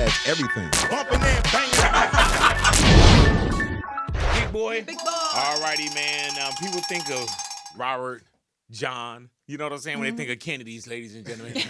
has everything. Bumping and banging. Big boy. Big boy. All righty, man. People think of Robert, John. You know what I'm saying? When they think of Kennedys, ladies and gentlemen.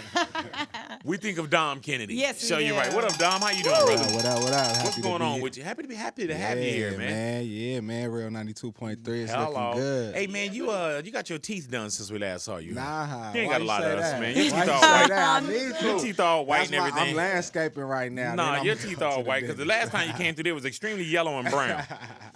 We think of Dom Kennedy. Yes, Show we you do. right. What up, Dom? How you doing, brother? What up? What's going on with you? Happy to have you here, man. Yeah, man. Real 92.3 is Hello. looking good. Hey, man, you got your teeth done since we last saw you. Nah, You ain't why got a lot say of us, that? man. Your Why teeth you all say white. that? I need to. Your teeth all white That's and everything. I'm landscaping right now. Nah, Then your I'm teeth going all to the white because the last time you came through there was extremely yellow and brown.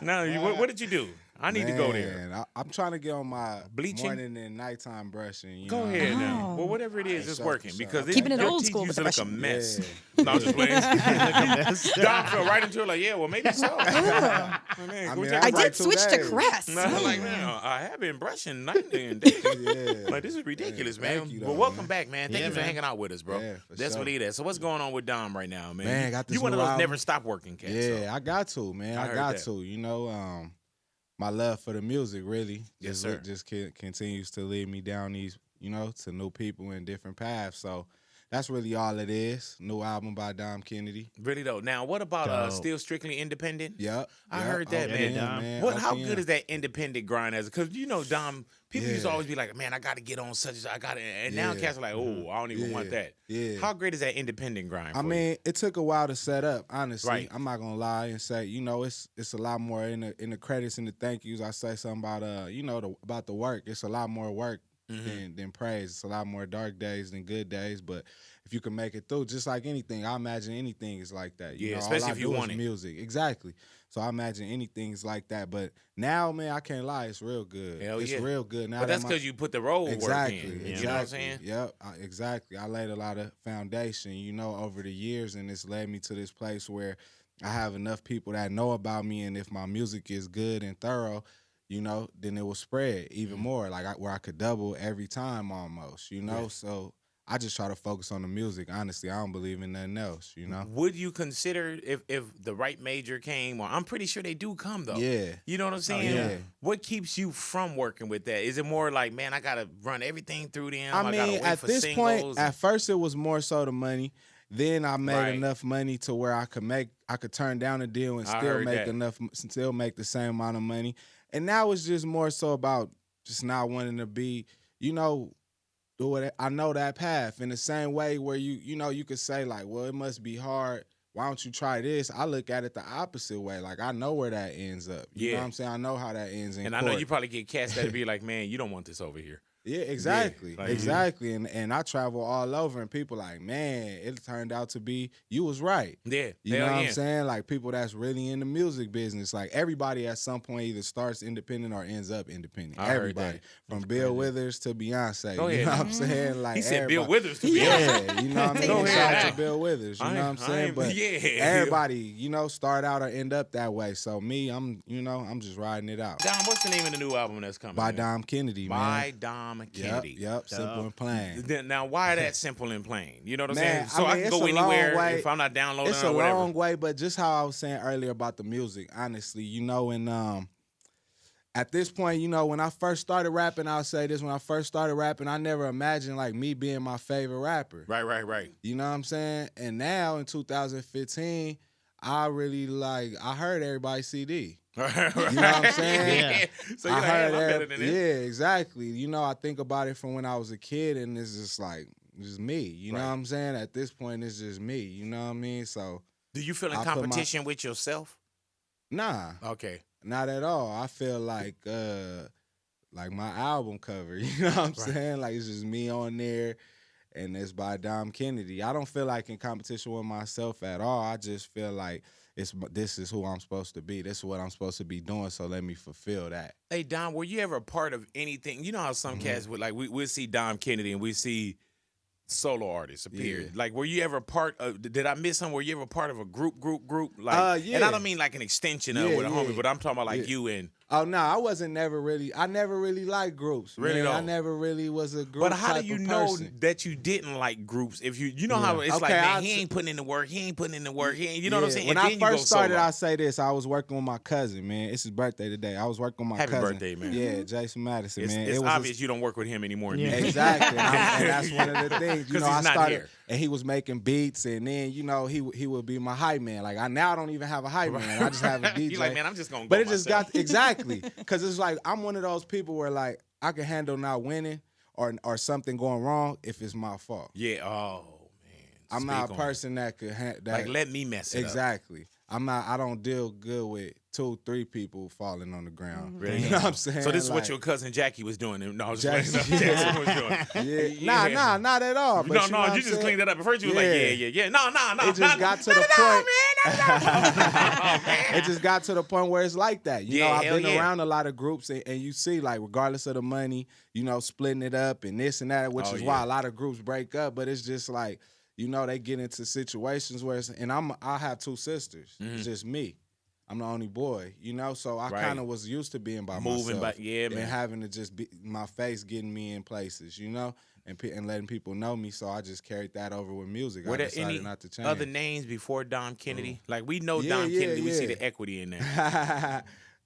Now, what did you do? I need to go there. I'm trying to get on my Bleaching? morning and nighttime brushing. You Go know? ahead Oh. now. Well, whatever it is, it's working because Keeping it your old teeth school used with to the look a brushing. mess. No, I'm just playing. Don fell right into it like, yeah, well, maybe so. I I like did 2 switch to days. Crest. No, I'm like, man, I have been brushing nightly and day. Yeah. Like, this is ridiculous, Thank man. you, though, well, welcome man. back, man. Thank Yeah, you for man. hanging out with us, bro. Yeah, for That's sure. what it is. So what's going on with Dom right now, man? Man, got this you one of new those album. never stop working cats. Yeah, so. I got to, man. I I heard got that. to. You know, my love for the music really Yes, just continues to lead me down these, to new people and different paths. So that's really all it is. New album by Dom Kennedy. Really though. Now, what about Dope. still strictly independent? Yep. I heard that, OPM, man. Dom. How OPM. good is that independent grind as? Because Dom, people used to Yeah. always be like, man, I got to get on such as I got to, and now Yeah. cats are like, oh, I don't even want that. Yeah. How great is that independent grind? I for mean, it took a while to set up, honestly. Right. I'm not gonna lie and say, it's a lot more in the credits and the thank yous. I say something about about the work. It's a lot more work than praise. It's a lot more dark days than good days. But if you can make it through, just like anything, I imagine anything is like that. Yeah, all especially I if you do is want it. music. Exactly. So I imagine anything is like that. But now, man, I can't lie, it's real good. Hell it's yeah. real good. Now But that's that because you put the road Exactly. work in. Exactly. You know what I'm saying? Yep. Exactly. I laid a lot of foundation, over the years, and it's led me to this place where I have enough people that know about me, and if my music is good and thorough, then it will spread even more. Like where I could double every time almost. Yeah. So I just try to focus on the music. Honestly, I don't believe in nothing else. Would you consider if the right major came? Or I'm pretty sure they do come though. Yeah. You know what I'm saying? yeah. What keeps you from working with that? Is it more like, man, I gotta run everything through them? I gotta mean, wait at for this singles point, at first it was more so the money. Then I made Right. enough money to where I could turn down a deal and I still heard make that. still make the same amount of money. And now it's just more so about just not wanting to be, do it. I know that path in the same way where you could say like, well, it must be hard. Why don't you try this? I look at it the opposite way. Like I know where that ends up. You know Yeah. what I'm saying? I know how that ends in and court. I know you probably get cats that'd be like, man, you don't want this over here. Yeah, exactly. like- exactly. And I travel all over and people like, man, it turned out to be, you was right. Yeah. You Hell know what yeah. I'm saying? Like people that's really in the music business. Like everybody at some point either starts independent or ends up independent. I heard Everybody. that. From Bill Withers to Beyonce. Go You ahead. know what I'm saying? Like He said Bill everybody- Withers to be Yeah, you know what I mean? Go Shout ahead. out to Bill Withers. You know what I'm saying? But yeah. everybody, start out or end up that way. So me, I'm just riding it out. Dom, what's the name of the new album that's coming? By man? Dom Kennedy, man. By Dom Kennedy. Yep. Simple and plain. Now, why that simple and plain? You know what I'm Man, saying? So I I, mean, can it's go a long anywhere way. if I'm not downloading It's it a or whatever. long way, but just how I was saying earlier about the music, honestly, and at this point, when I first started rapping, I'll say this, when I first started rapping, I never imagined like me being my favorite rapper. Right. You know what I'm saying? And now in 2015, I really I heard everybody's CD. You know what I'm saying? Yeah. So you're like, hey, I'm better than this. Yeah, exactly. I think about it from when I was a kid, and it's just like, it's me. You know Right. what I'm saying? At this point, it's just me. You know what I mean? So, Do you feel in I put my- competition with yourself? nah, Okay. not at all. I feel like my album cover. You know what I'm saying? Like it's just me on there, and it's by Dom Kennedy. I don't feel like in competition with myself at all. I just feel like this is who I'm supposed to be. This is what I'm supposed to be doing. So let me fulfill that. Hey, Dom, were you ever a part of anything? You know how some cats would, like, we'll see Dom Kennedy and we see solo artists appear. Yeah. Like, were you ever part of, did I miss something? Were you ever part of a group? Like, yeah. And I don't mean like an extension of Yeah, with a homie, yeah. but I'm talking about like Yeah. you and. Oh no, I never really liked groups. Really man. don't? I never really was a group. But how do type you of know person. that you didn't like groups? If you know how it's Okay, like, man, I'll he t- ain't putting in the work. He ain't putting in the work. He ain't, you know what I'm saying? When And I then you go first started, solo. I say this. I was working with my cousin, man. It's his birthday today. I was working with my Happy cousin. birthday, man. Yeah, Jason Madison, It's, man. it's it was obvious you don't work with him anymore. Yeah. Exactly. And that's one of the things. 'Cause I he's not started. here. and he was making beats, and then he would be my hype man. Like I don't even have a hype man. I just have a DJ. You like, man, I'm just gonna. But go it just myself. got exactly because it's like I'm one of those people where like I can handle not winning or something going wrong if it's my fault. Yeah. Oh man. I'm not a person that could like let me mess it up. Exactly. I don't deal good with 2-3 people falling on the ground. Really? You know what I'm saying? So this is like, what your cousin Jackie was doing. No, I was Jackie, just playing. Jackson was doing. Yeah. Nah, not at all. But No, you know what you I'm just saying? cleaned that up. At first you was like, yeah. No. It just got to the point. It just got to the point where it's like that. You know, I've been around a lot of groups, and you see, like, regardless of the money, splitting it up and this and that, which is why a lot of groups break up. But it's just like, they get into situations where I have 2 sisters. It's just me. I'm the only boy, so I kind of was used to being by myself. Man. And having to just be my face getting me in places, and letting people know me. So I just carried that over with music. Were I there decided any not to change. other names before Dom Kennedy? Like we know Dom Kennedy, we see the equity in there.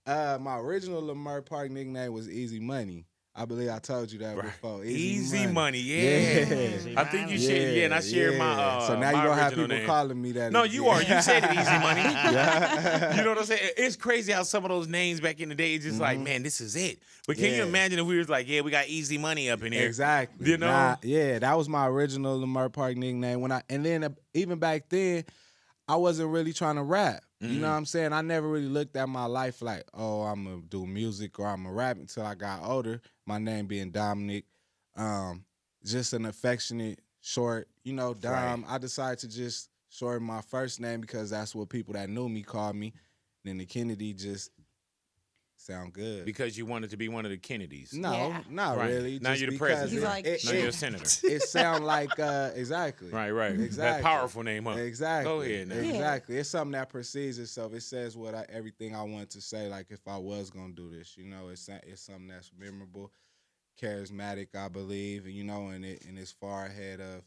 My original Lamar Park nickname was Easy Money. I believe I told you that before. Easy money, yeah. I think you shared, and I shared my. So now you're gonna have people calling me that. No, you are. You said it, Easy Money. You know what I'm saying? It's crazy how some of those names back in the day, it's just like, man, this is it. But can you imagine if we was like, we got Easy Money up in here? Exactly. That was my original Lamar Park nickname. Even back then, I wasn't really trying to rap. You know what I'm saying? I never really looked at my life like, oh, I'm going to do music or I'm going to rap until I got older. My name being Dominic. Just an affectionate, short, Dom. Right. I decided to just shorten my first name because that's what people that knew me called me. Then the Kennedy just sound good. Because you wanted to be one of the Kennedys. No, not really. Now you're the president. He's like, now you're a senator. It sound like, exactly. Right. Exactly. That powerful name, huh? Exactly. Go ahead now. Exactly. It's something that precedes itself. It says everything I want to say, like if I was going to do this, it's something that's memorable, charismatic, I believe, and it's far ahead of,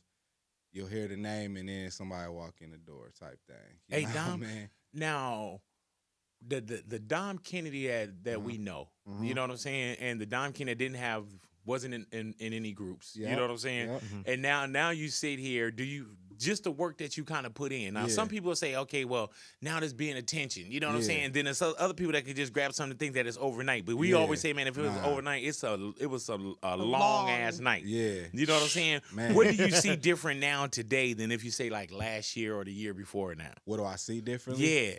you'll hear the name and then somebody walk in the door type thing. Hey, Dom, man. Now, the Dom Kennedy that we know, you know what I'm saying, and the Dom Kennedy wasn't in any groups, you know what I'm saying, and now you sit here. Do you just the work that you kind of put in? Now some people say, okay, well now there's being attention, you know what I'm saying. And then there's other people that could just grab something, think that it's overnight. But we always say, man, if it was overnight, it was a long ass night. Yeah, you know what I'm saying. Man. What do you see different now today than if you say like last year or the year before now? What do I see differently? Yeah.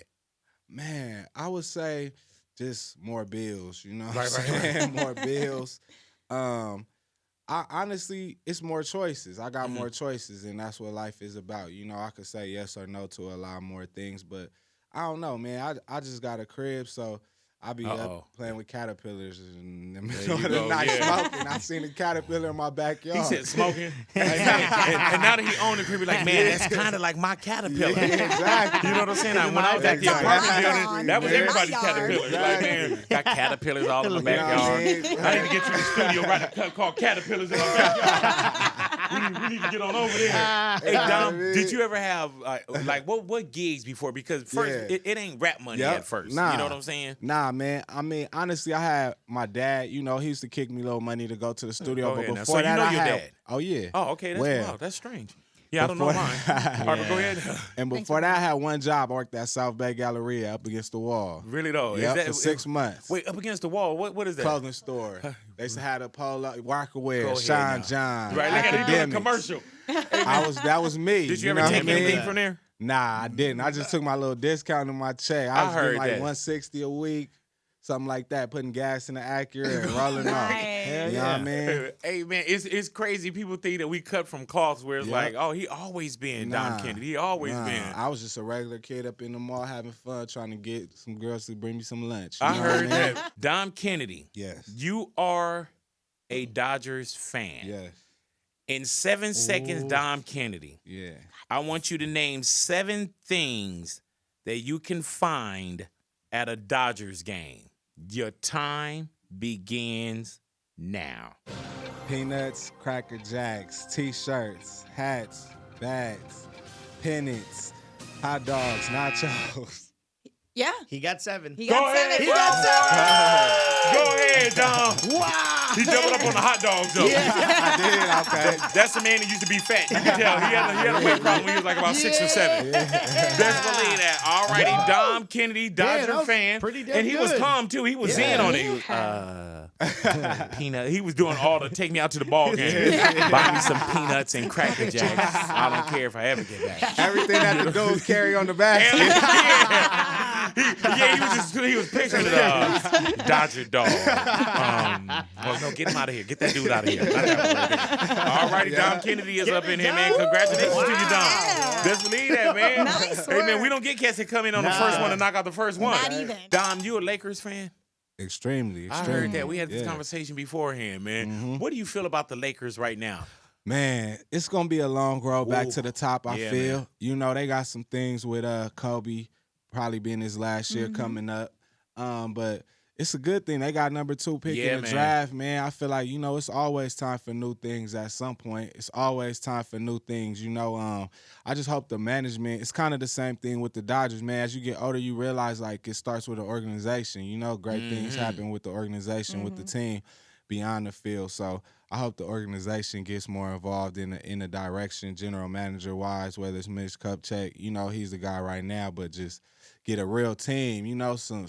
Man, I would say just more bills, Right. More bills. I honestly, it's more choices. I got more choices, and that's what life is about. I could say yes or no to a lot more things, but I don't know, man. I just got a crib, so I be up playing with caterpillars in the middle of the night smoking. I seen a caterpillar in my backyard. He said smoking. and now that he owned the crib, he's like, man, that's kind of like my caterpillar. Exactly. You know what I'm saying? When I was at the apartment building, that was everybody's caterpillar. Exactly. Like, man, got caterpillars all in the backyard. I need to get to the studio, write a called Caterpillars in my backyard. we need to get on over there. Hey, Dom, did you ever have, what gigs before? Because first, it ain't rap money at first. Nah. You know what I'm saying? Nah, man. I mean, honestly, I had my dad. He used to kick me a little money to go to the studio. But before that, your dad. Oh yeah. Oh, okay. That's wild. That's strange. Yeah, I don't know mine. All right, go ahead. And before that, I had one job. I worked at South Bay Galleria up against the wall. Really though? Yeah, for 6 months. Wait, up against the wall? What is that? Clothing store. They used to have a polo, Rockaware, Sean John. Right, look at it, commercial. That was me. Did you ever take anything from there? Nah, I didn't. I just took my little discount in my check. I was getting like $160 a week. Something like that, putting gas in the Acura and rolling off. You know what I mean? Hey, man, it's crazy. People think that we cut from cloths where it's like, oh, he always been Dom Kennedy. He always been. I was just a regular kid up in the mall having fun, trying to get some girls to bring me some lunch. I heard that. Dom Kennedy. Yes. You are a Dodgers fan. Yes. In 7 seconds, Dom Kennedy. Yeah. I want you to name 7 things that you can find at a Dodgers game. Your time begins now. Peanuts, Cracker Jacks, T-shirts, hats, bags, pennants, hot dogs, nachos. Yeah. He got 7. He got 7. Go ahead, Dom. Wow. He doubled up on the hot dogs, though. Yeah, I did. Okay. That's the man that used to be fat. You can tell. He had a weight problem when he was like about 6 or 7. Best believe that. All righty, Dom Kennedy, Dodger fan. And he was calm, too. He was in on it. He was, peanut. He was doing all the take me out to the ball game. Buy me some peanuts and Cracker Jacks. I don't care if I ever get back. Everything that the dudes carry on the basket. He was picturing the Dodger dog. Well, no, get him out of here. Get that dude out of here. All righty, Dom Kennedy is up in here, man. Congratulations to you, Dom. Just believe that, man. Nice hey, man, work. we don't get cats that come in on the first one to knock out the first one. Not even. Dom, you a Lakers fan? Extremely. I heard that. We had this conversation beforehand, man. What do you feel about the Lakers right now? Man, it's gonna be a long road back to the top. I feel. Man. You know, they got some things with Kobe probably being his last year coming up. But it's a good thing. They got number 2 pick in the draft, man. I feel like, you know, it's always time for new things at some point. It's always time for new things, you know. I just hope the management, it's kind of the same thing with the Dodgers, man. As you get older, you realize, like, it starts with an organization. You know, great things happen with the organization, with the team beyond the field. So I hope the organization gets more involved in the direction, general manager-wise, whether it's Mitch Kupchak. You know, he's the guy right now, but just get a real team, you know, some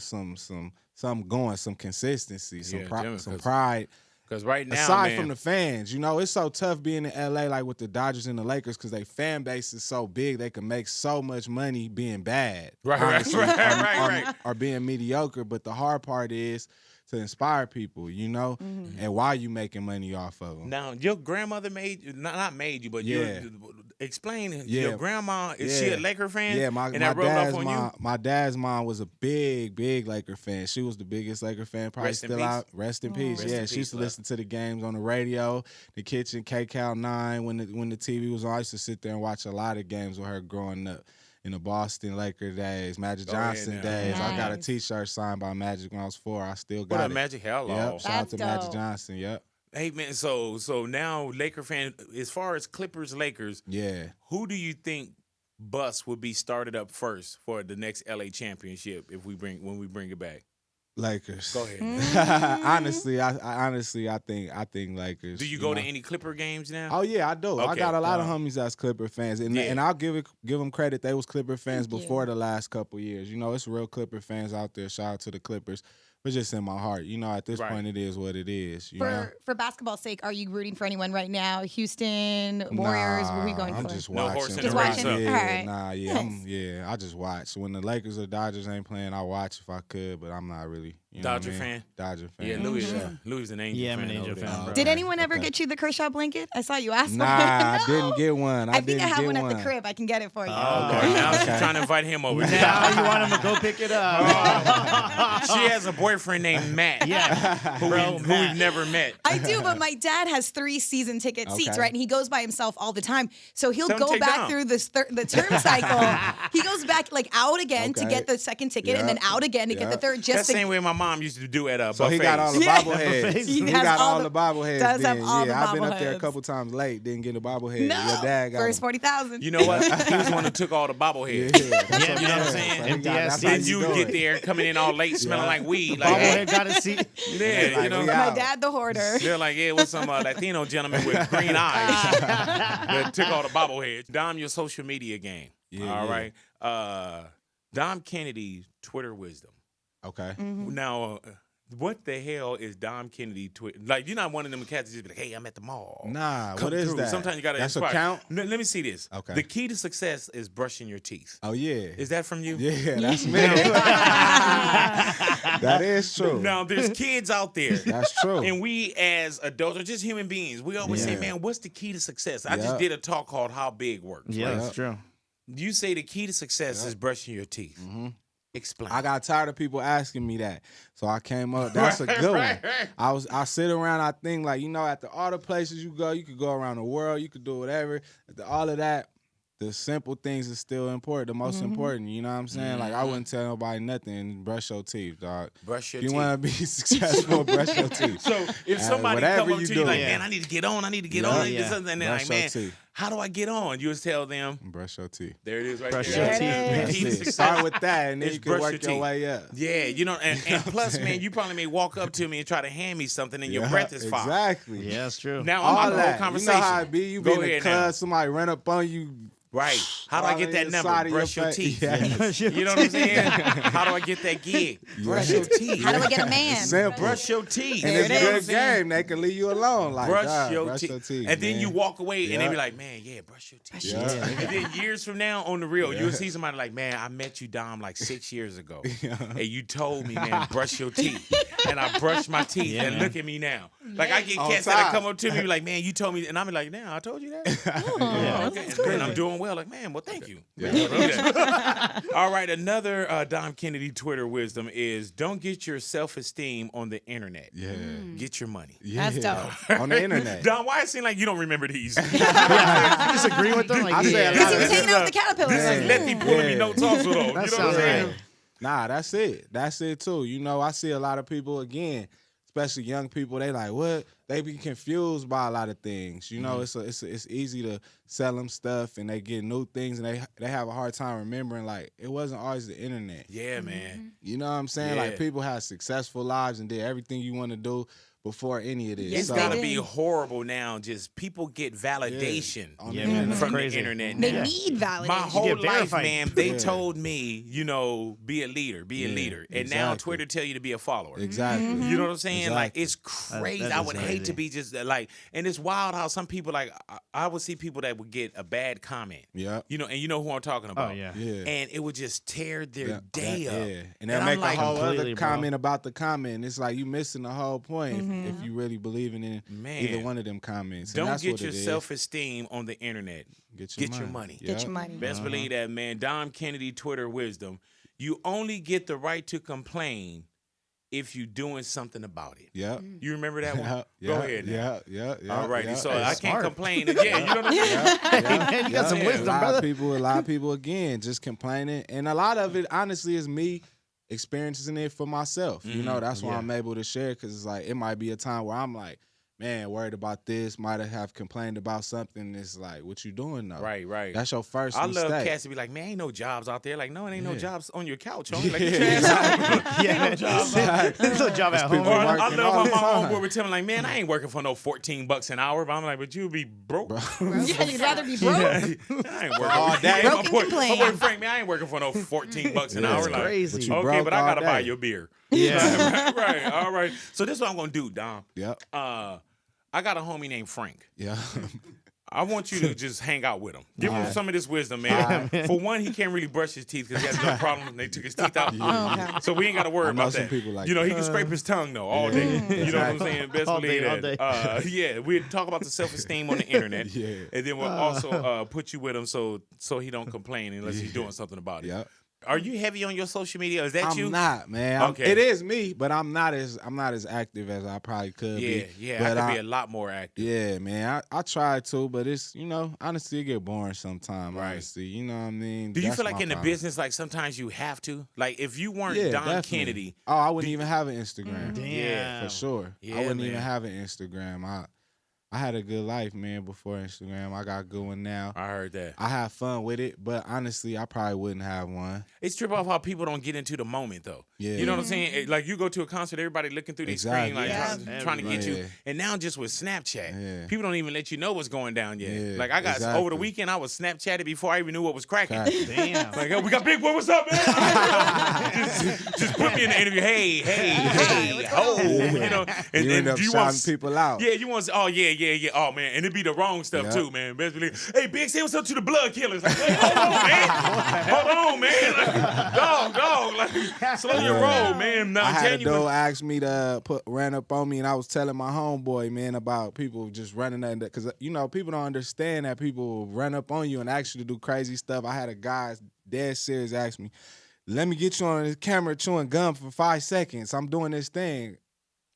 going, some consistency, some pride. Because right now, aside from the fans, you know, it's so tough being in L.A. like with the Dodgers and the Lakers because their fan base is so big, they can make so much money being bad, or being mediocre. But the hard part is to inspire people, you know, and why you making money off of them. Now, your grandmother not made you, but explain. Your grandma, is she a Laker fan? Yeah, my dad's mom was a big Laker fan. She was the biggest Laker fan, probably still out. Rest in peace. She used to listen to the games on the radio, the kitchen, KCAL 9 when the TV was on. I used to sit there and watch a lot of games with her growing up. In the Boston Laker days, Magic Johnson days. Nice. I got a T-shirt signed by Magic when I was 4. I still got it. What a Magic, hello. Yep, shout out to Magic Johnson, yep. Hey, man, so now Laker fan, as far as Clippers-Lakers, who do you think bus would be started up first for the next LA championship when we bring it back? Lakers. Go ahead. Honestly, I think Lakers. Do you go to any Clipper games now? Oh yeah, I do. Okay. I got a lot of homies that's Clipper fans, and I'll give them credit. They was Clipper fans before the last couple years. You know, it's real Clipper fans out there. Shout out to the Clippers. But just in my heart, you know, at this point, it is what it is. For basketball's sake, are you rooting for anyone right now? Houston Warriors? What are we going for? I'm just watching. No horse in the race. I just watch. When the Lakers or Dodgers ain't playing, I watch if I could, but I'm not really. Dodger fan? Dodger fan. Yeah, Louis is an Angel fan. Yeah, I'm an Angel fan, bro. Did anyone ever get you the Kershaw blanket? I saw you ask for it. Nah, I didn't get one. I think I have one at the crib. I can get it for you. Okay, now she's trying to invite him over. Now you want him to go pick it up. She has a boyfriend named Matt. Who we've never met. I do, but my dad has 3 season ticket seats, right? And he goes by himself all the time. So he'll go back through the term cycle. He goes back out again to get the second ticket and then out again to get the third. That's the same way my mom used to do at so he got all the bobbleheads. He got all the bobbleheads. I've been up there a bobbleheads. couple times late, didn't get a bobblehead. No, your dad got first 40,000. You know what? He was the one who took all the bobbleheads. You know what I'm saying? Then you get there coming in all late, smelling like weed. Bobblehead got a seat. Yeah, you know. My dad, the hoarder. They're like, yeah, with some Latino gentleman with green eyes that took all the bobbleheads. Dom, your social media game. All right. Dom Kennedy's Twitter wisdom. Okay. Now, what the hell is Dom Kennedy Twitter? Like, you're not one of them cats that just be like, hey, I'm at the mall. Nah, Come what is through. that? Sometimes you got to That's inspire. a count? Let me see this. Okay. The key to success is brushing your teeth. Oh, yeah. Is that from you? Yeah, that's me. That is true. Now, there's kids out there. That's true. And we as adults, or just human beings, we always say, man, what's the key to success? I just did a talk called How Big Works. Yeah, right? that's true. You say the key to success is brushing your teeth. Explain. I got tired of people asking me that, so I came up. That's a good one. I sit around. I think, like, you know, at all the places you go, you could go around the world, you could do whatever. After all of that, the simple things is still important, the most important. You know what I'm saying? Like, I wouldn't tell nobody nothing. Brush your teeth, dog. Brush your teeth. If you teeth. want to be successful, brush your teeth. So if somebody come up to you like, Yeah. man, I need to get on, I need to get on, I need to do something, and they're Brush like, your man, teeth. how do I get on? You just tell them, Brush your teeth. there it is right Brush there. your teeth. Keep That's it. success. Start with that, and then It's you can brush work your your teeth. way up. Yeah, you know, and plus, man, you probably may walk up to me and try to hand me something, and your breath is foul. Exactly. Yeah, that's true. Now All I'm the whole that. conversation. You know how it be. You Go be in the ahead now. club, somebody run up on you. Right. How do I get that number? Brush your teeth. Yes. You know what I'm saying? How do I get that gig? Brush your teeth. How do I get a man? It's simple. Brush your teeth. And There it's it a is. good game. They can leave you alone. Like, Brush God, your brush teeth. your teeth. And then man. you walk away and they be Yeah. like, man, yeah, brush your teeth. Yeah. And then years from now, on the real, you'll see somebody like, man, I met you, Dom, like 6 years ago. And you told me, man, brush your teeth. And I brushed my teeth. Yeah, and man. look at me now. Like, I get On cats that top. come up to me like, man, you told me. And I'm like, now, I told you that? Yeah. Okay. And I'm doing well. Like, man, well, thank you. All right, another Dom Kennedy Twitter wisdom is don't get your self-esteem on the internet. Yeah. Get your money. Yeah. That's dope. On the internet. Dom, why it seem like you don't remember these? You disagree with them? Like, I said Because he Yeah. was hanging out with the caterpillars. Yeah. Let me pull me notes also, though. You know That what I'm sounds saying? right. Nah, that's it. That's it too. You know, I see a lot of people again, especially young people. They like what? They be confused by a lot of things. You know, it's easy to sell them stuff, and they get new things, and they have a hard time remembering like it wasn't always the internet. Yeah, man. You know what I'm saying? Yeah. Like people have successful lives and did everything you want to do before any of this. It's So- gotta They be did. horrible now. Just people get validation On Yeah, the man, internet. that's from crazy. the internet. They now. need validation. My whole get life, verified. man, they Yeah. told me, you know, be a leader, be a Yeah, leader. And now exactly. Twitter tell you to be a follower. Exactly. You know what I'm saying? Like, Exactly. it's crazy. That I is would hate crazy. to be just like, and it's wild how some people, like, I would see people that would get a bad comment. Yeah. You know, and you know who I'm talking Oh, about. yeah. Yeah. And it would just tear their Yeah, day up. Yeah, and And they'll I'm make like, a whole Completely, other bro. comment about the comment. It's like you missing the whole point if you really believing in Man. either one of them comments. And Don't that's get what your it is. self-esteem on the internet. Get Get your money. Get Yep. your money. Best believe that, man. Dom Kennedy Twitter wisdom. You only get the right to complain if you're doing something about it. Yep. You remember that one? Yeah, Go ahead now. Yeah. All righty. yeah. So Hey, I can't smart. complain. Yeah, you know what I'm saying? Man, you got some wisdom, a lot brother. a lot of people again just complaining, and a lot of it honestly is me experiencing it for myself. You know, that's why Yeah. I'm able to share, because it's like it might be a time where I'm like, man, worried about this, might have complained about something. It's like, what you doing though? Right, right. That's your first I mistake. love cats to be like, man, ain't no jobs out there. Like, no, it ain't no Yeah. jobs on your couch, homie. Like, get your Yeah. ass out. Yeah, man. There's no job at home. people Or I working love all how the my time. homeboy would tell me, like, man, I ain't working for no $14 an hour. But I'm like, but you be broke. Yeah, you'd rather be broke. I ain't working all day. Broke and my complain. boy Frank, man, I ain't working for no $14 an Yeah, hour. it's Like, crazy. But you okay, broke but I all gotta buy day. your beer. Yeah. right. All right. So this is what I'm gonna do, Dom. Yep. I got a homie named Frank. Yeah. I want you to just hang out with him. Give him some of this wisdom, man. For one, he can't really brush his teeth because he has no problem when they took his teeth out. Oh, okay. So we ain't got to worry I know about some that. people like you know, he that. can scrape his tongue though all day. You know what I'm saying? Best All believe day, all that. Yeah, we talk about the self-esteem on the internet. Yeah. And then we'll also put you with him so he don't complain unless he's doing something about it. Yep. Are you heavy on your social media? Is that I'm you? not, man. Okay. It is me, but I'm not as active as I probably could be. Yeah, But I could be a lot more active. Yeah, man. I try to, but it's, honestly, it get boring sometimes. Right. Honestly, you know what I mean? Do you That's feel like my in the problem. business, like sometimes you have to? Like if you weren't Yeah, Don definitely. Kennedy, Oh, I wouldn't even have an Instagram. Damn. Yeah, For sure. Yeah, I wouldn't man. even have an Instagram. I had a good life, man, before Instagram. I got a good one now. I heard that. I have fun with it, but honestly, I probably wouldn't have one. It's trip off how people don't get into the moment though. Yeah. You know what I'm saying? Like you go to a concert, everybody looking through the screen, Exactly. like Yeah. trying to get you. Yeah. And now just with Snapchat, Yeah. people don't even let you know what's going down yet. Yeah, Like I got over the exactly. weekend, I was Snapchatted before I even knew what was cracking. Damn. Like, oh, we got Big Boy, what's up, man? just put me in the interview. Hey, oh, you know. And You end up do you shouting want people out. Yeah, you want to, oh, yeah. Oh, man. And it'd be the wrong stuff, Yeah. too, man. Best believe. Hey, Big, say what's up to the blood killers. Like, hey, hold on, man. Like, dog. Like, slow your roll, man. Now, I I'm had a telling you. dude ask me to ran up on me, and I was telling my homeboy, man, about people just running that, because people don't understand that people run up on you and ask you to do crazy stuff. I had a guy dead serious ask me, "Let me get you on this camera chewing gum for 5 seconds. I'm doing this thing."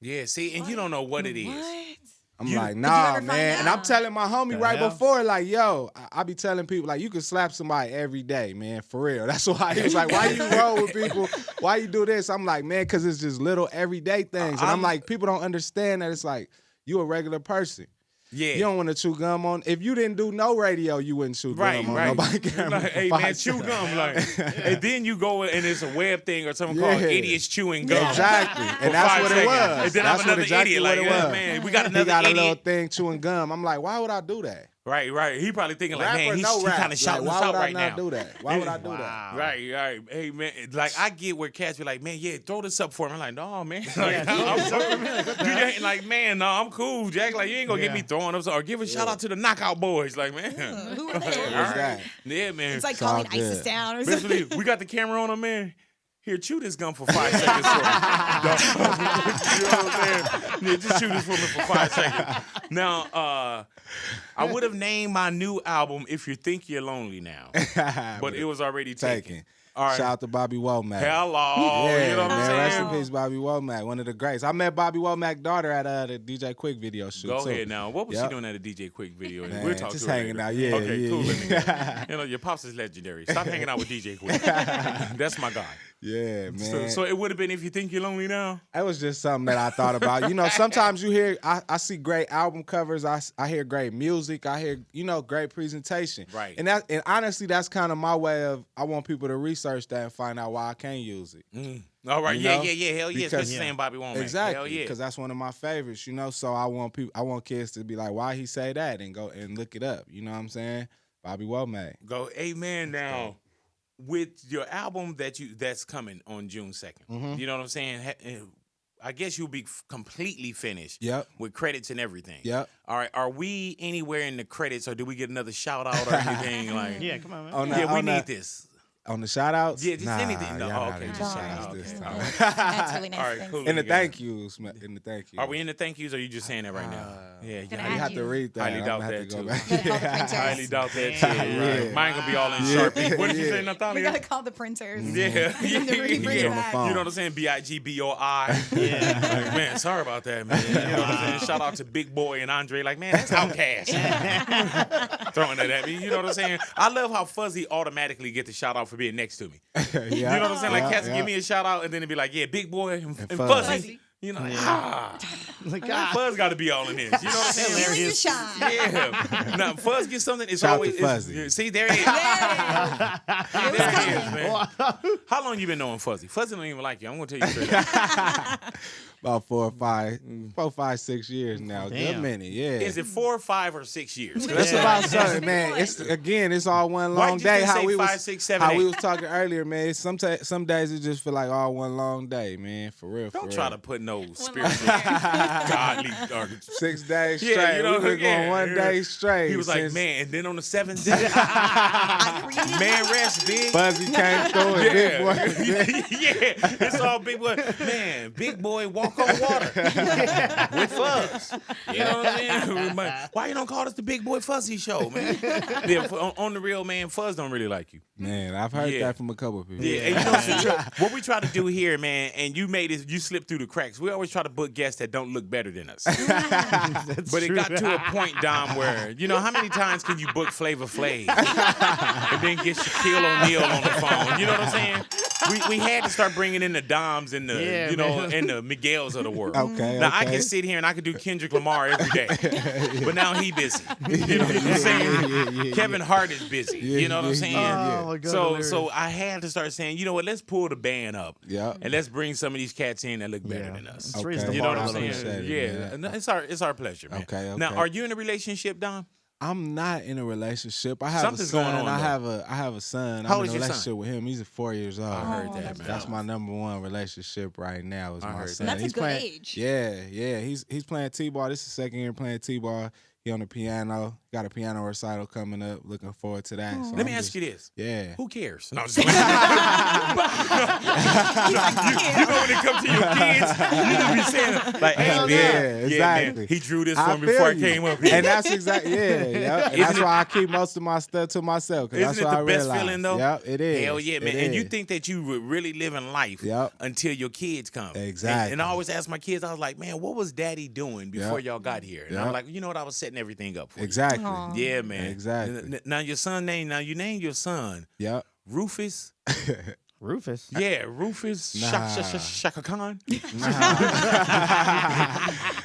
Yeah, see, and you don't know what it is. What? I'm like, nah, man. And I'm telling my homie before, like, yo, I be telling people, like, you can slap somebody every day, man, for real. That's why he was like, why you roll with people? Why you do this? I'm like, man, because it's just little everyday things. And I'm like, people don't understand that it's like, you a regular person. Yeah. You don't want to chew gum on. If you didn't do no radio, you wouldn't chew gum on nobody. Like, hey, man, chew gum. Like, and then you go and it's a web thing or something called idiots chewing gum. Exactly. And that's what it was. And then I'm another idiot. Like, man, we got another idiot. He got a little thing chewing gum. I'm like, why would I do that? Right. He probably thinking like, man, he kind of shouting us out right now. Why would I not do that? Why would I do that? Right. Hey, man, like I get where cats be like, man, yeah, throw this up for me. I'm like, no, man. Like, like, man, no, I'm cool, Jack. Like, you ain't gonna get me throwing up. Or give a shout out to the Knockout Boys. Like, man. Who are they? That? Yeah, man. It's like calling ISIS down or something. Basically, we got the camera on him, man. Here, chew this gum for 5 seconds for me. You know what I'm saying? Yeah, just chew this for me for 5 seconds. Now, I would have named my new album If You Think You're Lonely Now, but it was already taken. All right. Shout out to Bobby Womack. Hello. Yeah, you know what I'm saying? Rest in peace, Bobby Womack, one of the greats. I met Bobby Womack's daughter at the DJ Quick video shoot. Go ahead now. What was she doing at a DJ Quick video? Man, we'll talk just to her hanging later. out. Yeah, okay, yeah, cool. Yeah. You know, your pops is legendary. Stop hanging out with DJ Quick. That's my guy. Yeah, man. So it would have been If You Think You're Lonely Now? That was just something that I thought about. You know, sometimes you hear, I see great album covers. I hear great music. I hear, great presentation. Right. And honestly, that's kind of my way of, I want people to research that and find out why I can't use it. All right. You know? Yeah. Hell yeah. Especially saying Bobby Womack. Exactly. Hell yeah. Because that's one of my favorites, So I want kids to be like, why he say that? And go and look it up. You know what I'm saying? Bobby Womack. Go, amen now. With your album that's coming on June 2nd, you know what I'm saying? I guess you'll be completely finished. Yep. With credits and everything. Yep. All right. Are we anywhere in the credits, or do we get another shout out or anything? Like, yeah, come on, man. We need this. On the shout outs? Yeah, just anything. No, okay. Just shout outs this time. That's really nice. All right, cool. In the thank yous. In the thank yous. Are we in the thank yous, or are you just saying that right now? Yeah, Gonna You have to read that. Highly doubt I'm gonna that, have to go too. back. Highly doubt that too. Right. Mine gonna be all in Sharpie. What did you say, Natalia? We gotta call the printers. Yeah. Get them to reprint on the that. phone. You know what I'm saying? BIGBOI. Yeah. Like, man, sorry about that, man. You know what I'm saying? Shout out to Big Boy and Andre. Like, man, that's Outkast. Throwing that at me. You know what I'm saying? I love how Fuzzy automatically get the shout out for being next to me. You know what I'm saying? Like, cats give me a shout out, and then it'd be like, yeah, Big Boy and Fuzzy. You know, like, Fuzz got to be all in this. You know what I'm saying? Feeling your shine. Yeah. Now, Fuzz gets something. It's Shout always to Fuzzy. see, there it is. Yeah. There it is, man. How long you been knowing Fuzzy? Fuzzy don't even like you. I'm gonna tell you straight up. About 4, 5, 6 years now. Damn. Good minute, yeah. Is it 4, 5, or 6 years? That's about something, man. It's all one long day. How we 5, 6, 7, how 8? we was talking earlier, man. Some days it just feel like all one long day, man. For real. Don't try to put no spiritual, godly, or 6 days straight. Yeah, you know, we been going one day straight. He was like, man, and then on the 7th day, man, rest big. Fuzzy came through it, Big Boy. Yeah, it's all Big Boy. Man, Big Boy walk on water with Fuzz. You know what I'm saying? Why you don't call this the Big Boy Fuzzy Show, man? Yeah, on the real, man, Fuzz don't really like you. Man, I've heard that from a couple of people. Yeah, and you know what we try to do here, man, and you slipped through the cracks. We always try to book guests that don't look better than us. But it got to a point, Dom, where, how many times can you book Flavor Flav and then get Shaquille O'Neal on the phone? You know what I'm saying? We had to start bringing in the Doms and the and the Miguels of the world. Now I can sit here and I can do Kendrick Lamar every day, but now he busy. You know what I'm saying? Kevin Hart is busy. You know what I'm saying? Oh my God, so I had to start saying, you know what? Let's pull the band up. Yeah. And let's bring some of these cats in that look better than us. Okay. You know what I'm I saying? appreciate it, It's our pleasure, man. Okay. Now, are you in a relationship, Dom? I'm not in a relationship. I have Something's a son. going on, I have a son. How I'm old in is a your son? relationship with him. He's 4 years old. I heard that, man. That's my number one relationship right now. Is my son. That's He's a good playing, age. Yeah. He's playing t-ball. This is his second year playing t-ball. He He on the piano. Got a piano recital coming up. Looking forward to that. So Let me ask you this. Yeah. Who cares? No, I'm just you know when it comes to your kids, you just be saying like, "Hey, man, exactly. Man, he drew this for me before I came up here." And that's exactly And that's why I keep most of my stuff to myself. Isn't that's it what the I best realized. feeling though? Yep, it is. Hell yeah, man. And you think that you were really living life until your kids come. Exactly. And I always ask my kids, I was like, man, what was daddy doing before y'all got here? And I'm like, you know what? I was setting everything up for exactly. you. Aww. Yeah, man. Exactly. Now your son name, you named your son Rufus. Rufus. Yeah, Rufus Shaka Khan.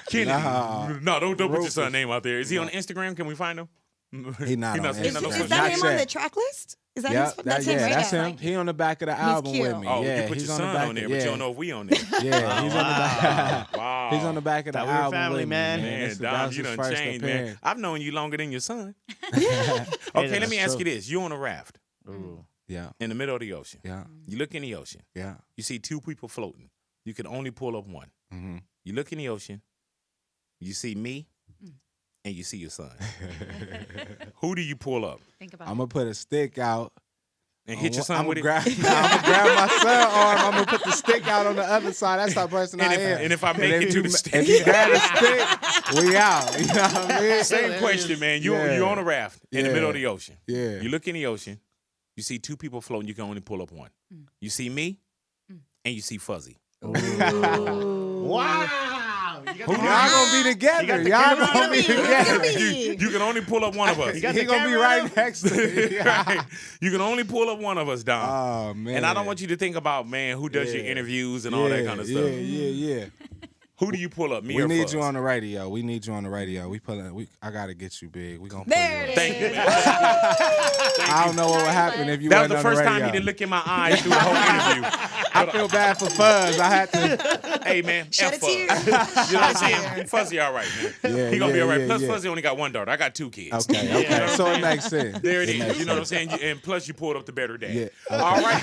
Kennedy. No, don't put your son name out there. Is he on Instagram? Can we find him? He not on Is Instagram. that him on the track list? Is that his, that's him, right? That's him. He on the back of the album with me. Oh, yeah, you put he's your on the son back on there, of, but you don't know if we on there. Yeah, he's on the back. Wow. He's on the back of the Thought we were album family, with man. me. Man, That Dom, was you his done first changed, man. appearance. I've known you longer than your son. Hey, Okay, let that's me ask true. you this. You on a raft Ooh. Yeah, in the middle of the ocean. yeah, You look in the ocean. yeah. You see two people floating. You can only pull up one. Mm-hmm. You look in the ocean. You see me, and you see your son. Who do you pull up? Think about I'm gonna put a stick out. And hit your son I'm with gonna it? grab my son's arm. I'm gonna put the stick out on the other side. That's how person I am. And if I make it to the stick. if you grab the stick, we out. You know what I mean? Same question, man. You on a raft in the middle of the ocean. Yeah. You look in the ocean. You see two people floating. You can only pull up one. You see me, and you see Fuzzy. Wow. Y'all gonna be together. the Y'all camera gonna on be me. together. You can only pull up one of us. He gonna be right next to me. Right. You can only pull up one of us, Dom. Oh man. And I don't want you to think about, man, who does your interviews and all that kind of stuff. Yeah. Who do you pull up? Me We or need Fuzz? you on the radio. We need you on the radio. I gotta get you big. We gonna put There you it on. Thank you, man. I don't know what would happen if you That was wasn't the on first the time radio. he didn't look in my eyes through the whole interview. I feel bad for Fuzz. I had to. Hey, man. Shed a F Fuzz. tear. You know what I'm saying? Fuzzy all right, man. Yeah, He gonna be all right. yeah, Plus, yeah. Fuzzy only got one daughter. I got two kids. Okay. So it makes sense. There it makes is. You know what I'm sense. saying? And plus, you pulled up the better dad. Yeah. All right.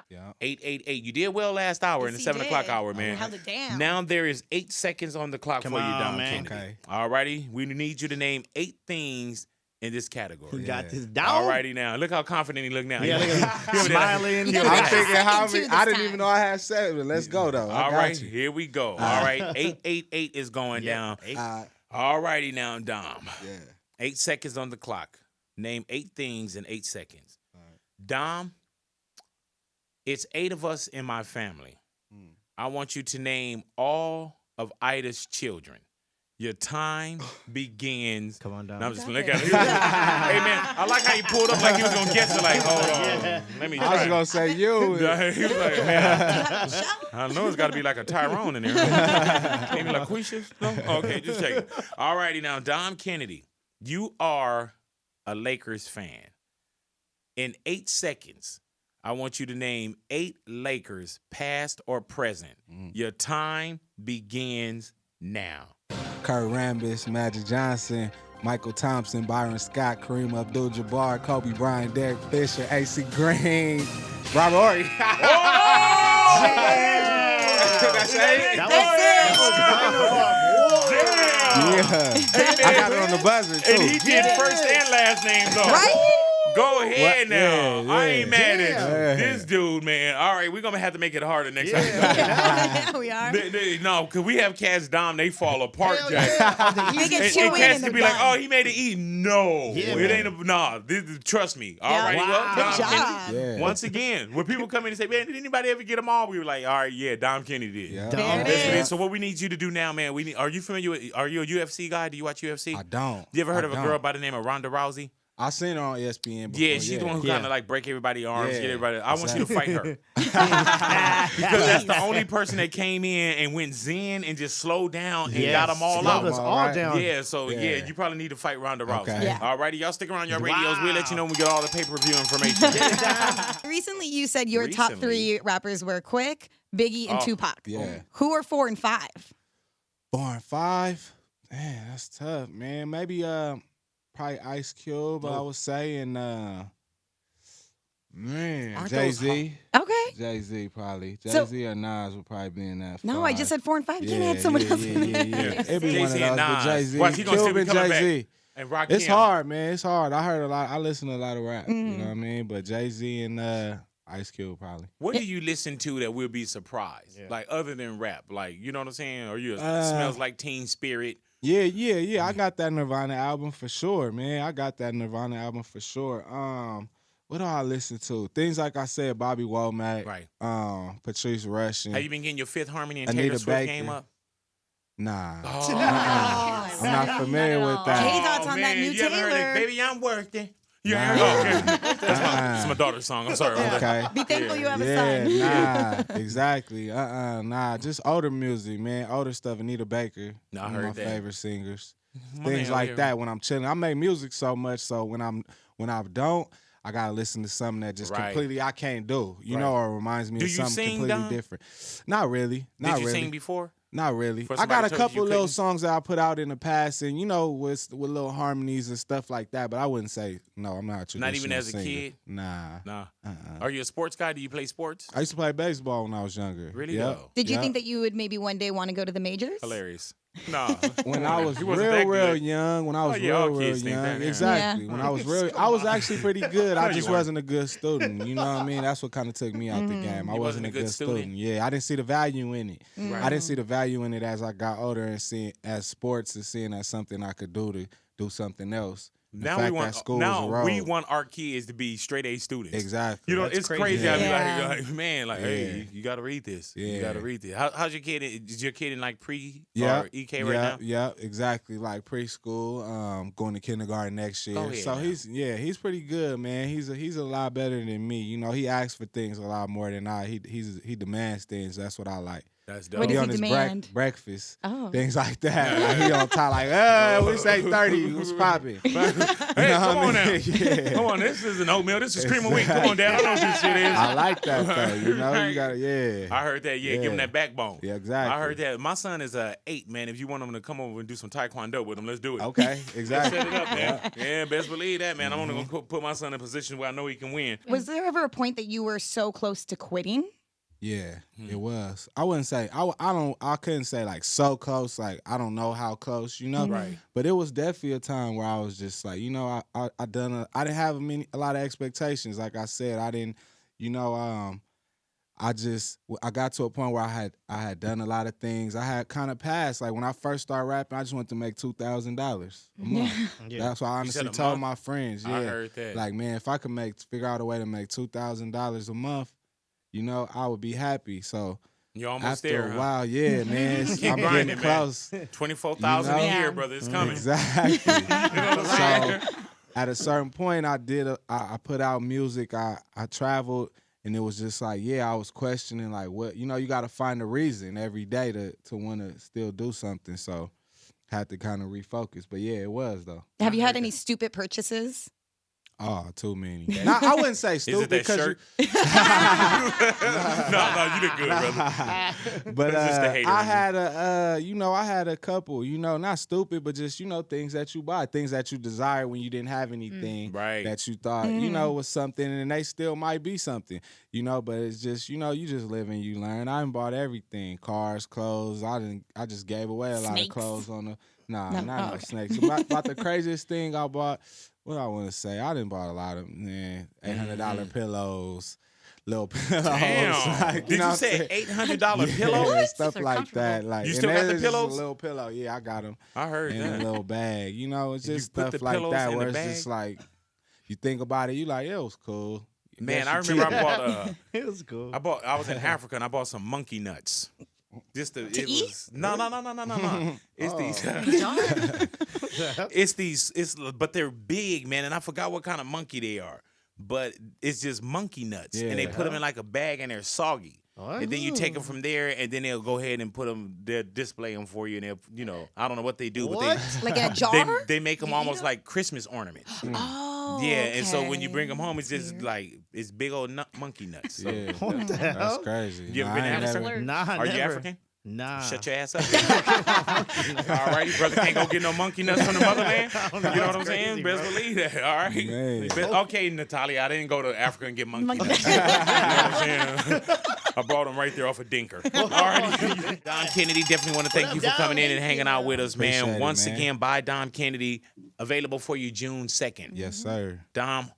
Yeah. 888. You did well last hour in the Yes, he 7 o'clock did. hour, man. Held it down. Now there is 8 seconds on the clock Come for you, on, Dom man. Kennedy. Okay. All righty. We need you to name 8 things in this category. We got this down. All righty now. Look how confident he look now. Yeah, look at him. Smiling. You know, I'm I thinking second how two many. this I didn't time. even know I had 7. Let's go though. I All got right, you. here we go. All right, 888 is going down. All righty now, Dom. Yeah. 8 seconds on the clock. Name 8 things in 8 seconds. Dom, it's 8 of us in my family. I want you to name all of Ida's children. Your time begins. Come on, Dom. No, I'm just looking at it. Hey, man, I like how he pulled up like he was going to guess it. Like, hold on. Let me I was try. gonna say you. He was like, man, I know it's got to be like a Tyrone in there. Maybe like LaQuisha? No? Okay, just check it. All righty now, Dom Kennedy, you are a Lakers fan. In 8 seconds, I want you to name 8 Lakers, past or present. Your time begins now. Kurt Rambis, Magic Johnson, Michael Thompson, Byron Scott, Kareem Abdul-Jabbar, Kobe Bryant, Derek Fisher, AC Green, Robert Horry. That's 8? Yeah. I got it on the buzzer too. And he did first and last name, though. Right? Go ahead now. Yeah, I ain't mad at yeah. you. This dude, man. All right, we're going to have to make it harder next time. Yeah, we are. No, because we have cats, Dom, they fall apart, Jack. They get And two in cats and can they're be like, done. oh, he made it eat. No. Yeah, it man. ain't nah. Trust me. All Yeah. right, Wow. well, Good Dom job. Kennedy. Yeah. Once again, when people come in and say, man, did anybody ever get them all? We were like, all right, yeah, Dom Kennedy did. Yeah. There it That's what it is. is. So what we need you to do now, man, are you familiar with, are you a UFC guy? Do you watch UFC? I don't. You ever heard of a I girl don't. by the name of Ronda Rousey? I seen her on ESPN before. Yeah, she's the one who Yeah. kind of like break everybody's arms, Yeah, get everybody. I want you to fight her. Because Because that's the only person that came in and went zen and just slowed down and got them all Slowed out. us all All right. down. Yeah, so yeah, Yeah. you probably need to fight Ronda Rousey. Okay. Yeah. All righty, y'all stick around your radios. We'll let you know when we get all the pay-per-view information. Recently, you said your top Recently. 3 rappers were Quick, Biggie, and Oh, Tupac. yeah. Who are 4 and 5? 4 and 5. Man, that's tough, man. Maybe probably Ice Cube, I would say, and man, Aren't Jay-Z. Okay. Jay-Z probably. Jay-Z or Nas would probably be in that. No, I just said 4 and 5. You can't add Yeah, someone yeah, else. yeah. It'd be one of Jay-Z those, and but Nas. Jay-Z, Watch, he gonna still be Cuban coming back. Jay-Z. And Rakim. It's hard, man. It's hard. I heard a lot. I listen to a lot of rap. You know what I mean? But Jay-Z and Ice Cube probably. What do you listen to that will be surprised? Like other than rap, like you know what I'm saying? Or you Smells Like Teen Spirit? Yeah. I got that Nirvana album for sure, man. What do I listen to? Things like I said, Bobby Womack, right? Patrice Rushen. Have you been getting your Fifth Harmony and Anita Taylor Swift Baker. game up? Nah. Oh, I'm not familiar with that. Jay thoughts on that new you ever heard Taylor. it? Baby, I'm working. You Nah. heard it? Okay. That's my daughter's song. I'm sorry. Okay. Be thankful you have a son. Nah, exactly. Nah, just older music, man. Older stuff. Anita Baker. No, I one of heard my that. favorite singers. My Things man like over that here. when I'm chilling. I make music so much, so when I don't, I gotta listen to something that just Right. completely I can't do. You Right. know, or reminds me Do of you something sing, completely Don? different. Not really. Not Did you really. sing before? Not really. For I got somebody a told you couple you little couldn't? songs that I put out in the past, and with little harmonies and stuff like that. But I wouldn't say no. I'm not a traditional Not even as a singer. kid? Nah. Nah. Are you a sports guy? Do you play sports? I used to play baseball when I was younger. Really, Yep. though? Did you Yep. think that you would maybe one day want to go to the majors? Hilarious. No. When I was He wasn't that real good. young, when I was Oh, yeah, all real kids think young, that, yeah. exactly. Yeah. When I was I was actually pretty good. No, I you just weren't. wasn't a good student. You know what I mean? That's what kind of took me out the game. I You wasn't a good student. Yeah, I didn't see the value in it. Right. I didn't see the value in it as I got older and seeing as sports and seeing as something I could do to do something else. The Now fact we that want school was a road. our kids to be straight A students. Exactly. You know, That's it's crazy. crazy. Yeah. I be like, man, like, hey, Yeah. you got to read this. You Yeah. got to read this. How's your kid? Is your kid in like pre Yeah, or EK right now? Yeah, exactly. Like preschool, going to kindergarten next year. Go ahead So now. he's pretty good, man. He's a lot better than me. You know, he asks for things a lot more than I. He demands things. That's what I like. That's What dope. does He he on his demand? breakfast, Oh. things like that. Like he on top, like, we say 30. What's popping? Hey, come on now. Yeah. Come on, this isn't oatmeal. This is cream of wheat. Come on, Dad. I know what this shit is. I like that though. You know, Right. you got yeah. I heard that. Yeah, give him Yeah. that backbone. Yeah, exactly. I heard that. My son is 8, man. If you want him to come over and do some taekwondo with him, let's do it. Okay, Let's exactly. set it up, man. Yeah, best believe that, man. I'm only gonna put my son in a position where I know he can win. Was there ever a point that you were so close to quitting? Yeah, it was. I wouldn't say I couldn't say like so close. Like I don't know how close, you know. Right. But it was definitely a time where I was just like, you know, I didn't have a lot of expectations. Like I said, I didn't, you know, I got to a point where I had done a lot of things. I had kind of passed. Like when I first started rapping, I just wanted to make $2,000 a month. Yeah. That's why I You said honestly a told month? my friends. Yeah, I heard that. like man, if I could figure out a way to make $2,000 a month, you know, I would be happy. So You're almost after there, a huh? while, yeah, man, Keep I'm grinding, getting man. close. 24,000 You know? a year, Yeah. brother. It's coming. Exactly. You know what I'm saying? So at a certain point, I put out music. I traveled, and it was just like, yeah, I was questioning like, what, you know, you got to find a reason every day to want to still do something. So had to kind of refocus. But yeah, it was though. Have you heard had any stupid purchases? Oh, too many. Now, I wouldn't say Is stupid it that because shirt? No, you did good, brother. But It's just the hater I in you. had I had a couple, you know, not stupid, but just, you know, things that you buy, things that you desire when you didn't have anything Right. that you thought, you know, was something, and they still might be something, you know, but it's just, you know, you just live and you learn. I done bought everything, cars, clothes. I just gave away a lot of Snakes? clothes on the, No? not Oh, no okay. snakes. About the craziest thing I bought, what I want to say, I didn't bought a lot of, $800 pillows, little pillows. Damn. Like, Did know you what I'm say saying? $800 pillows? Yeah, stuff They're like that. Like, You and still got the theirs is just pillows? A little pillow. Yeah, I got them I heard in that. a little bag. You know, it's You just put stuff the like pillows that in where the it's just bag? like you think about it, you like, it was cool. Man, Guess I you remember keep I it. bought It was cool. I was in Africa and I bought some monkey nuts. Just to eat? was no. It's these Oh. it's but they're big, man, and I forgot what kind of monkey they are. But it's just monkey nuts, and they Yeah. put them in like a bag and they're soggy. What? And then you take them from there, and then they'll go ahead and put them. They'll display them for you, and they'll, you know, I don't know what they do, What? but Like in a they jar? they make them You eat almost 'em? like Christmas ornaments. Oh, Yeah, and so when you bring them okay. home, it's just like it's big old monkey nuts. So, Yeah, What the that's hell? crazy. You ever Nah, been I to ain't Africa? never- Nah, Are you never. African? Nah. Shut your ass up. All right, brother can't go get no monkey nuts from the motherland. You know what I'm saying? Best believe that. All right. Okay, Natalia, I didn't go to Africa and get monkey nuts. You know what I'm saying? I brought them right there off of Dinker. All right. Dom Kennedy, definitely want to thank you for coming in and hanging out with us, man. Appreciate it, Once man. again, buy Dom Kennedy, available for you June 2nd. Yes, sir. Dom,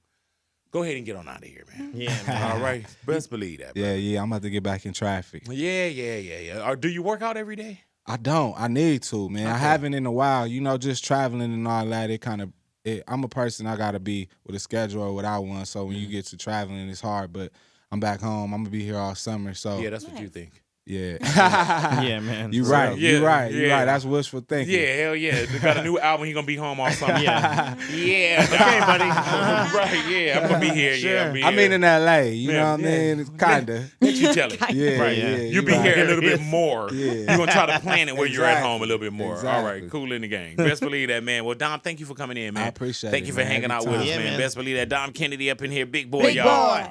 go ahead and get on out of here, man. Yeah, man. All right. Best believe that, bro. Yeah, I'm about to get back in traffic. Yeah. Or do you work out every day? I don't. I need to, man. I haven't in a while. You know, just traveling and all that. I'm a person. I gotta be with a schedule or without one. So when you get to traveling, it's hard. But I'm back home. I'm gonna be here all summer. So Yeah, that's what you think. yeah, Yeah, man. You For right. real. You Yeah, right. You yeah. right. That's wishful thinking. Yeah, hell yeah. They got a new album. He gonna be home all summer. Yeah. Yeah. Okay, buddy. Right, yeah. I'm gonna be here. Sure. Yeah, I'm be I mean, here. in LA. You know what I Yeah. mean? Kinda. Let you tell it. Yeah, Right, yeah. yeah. You be right. here a little bit more. Yeah. You're gonna try to plan it where you're at Exactly. home a little bit more. All right, Exactly. cool in the game. Best believe that, man. Well, Dom, thank you for coming in, man. I appreciate Thank it, you for man. hanging out with Anytime. us, Yeah, man. man. Best believe that. Dom Kennedy up in here, big boy, Big y'all. boy.